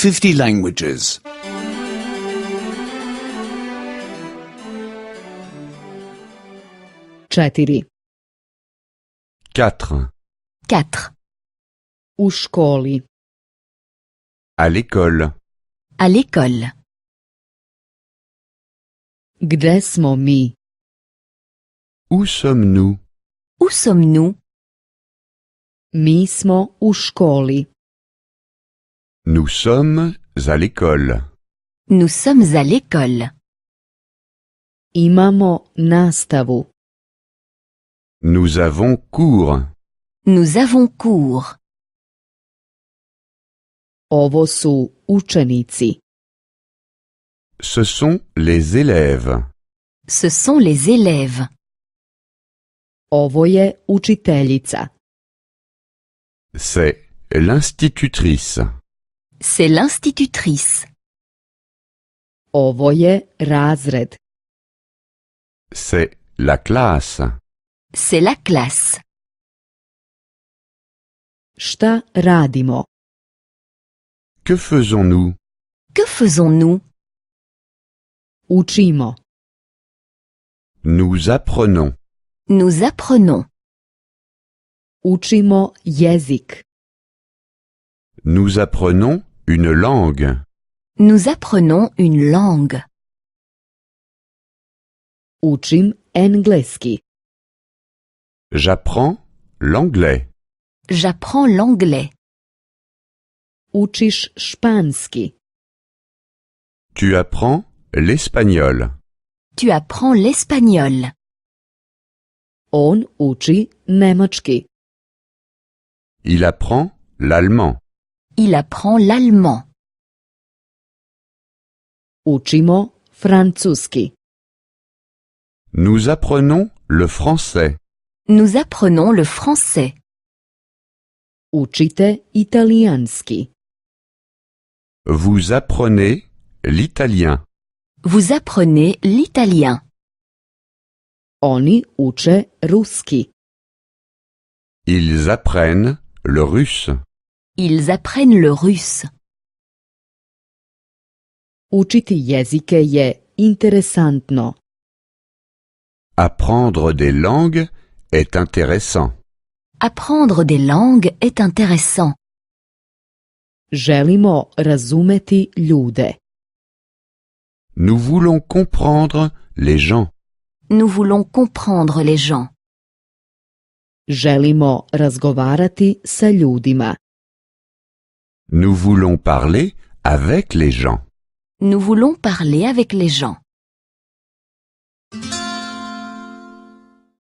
50 languages. 4. 4. 4. U školi. À l'école. À l'école. Gde smo mi? Où sommes-nous? Où sommes-nous? Mi smo u školi. Nous sommes à l'école. Nous sommes à l'école. Imamo nastavu. Nous avons cours. Nous avons cours. Ovo su učenici. Ce sont les élèves. Ce sont les élèves. Ovo je učiteljica. C'est l'institutrice. C'est l'institutrice. Ovo je razred. C'est la classe. C'est la classe. Šta radimo? Que faisons-nous? Que faisons-nous? Učimo. Nous apprenons. Nous apprenons. Učimo jezik. Nous apprenons une langue. Nous apprenons une langue. Učim engleski. J'apprends l'anglais. J'apprends l'anglais. Učiš španski. Tu apprends l'espagnol. Tu apprends l'espagnol. On uči nemački. Il apprend l'allemand. Il apprend l'allemand. Učimo francuski. Nous apprenons le français. Nous apprenons le français. Učite italijanski. Vous apprenez l'italien. Vous apprenez l'italien. Oni uče ruski. Ils apprennent le russe. Ils apprennent le russe. Učiti jezike je interesantno. Apprendre des langues est intéressant. Apprendre des langues est intéressant. Želimo razumeti ljude. Nous voulons comprendre les gens. Nous voulons comprendre les gens. Želimo razgovarati sa ljudima. Nous voulons parler avec les gens. Nous voulons parler avec les gens.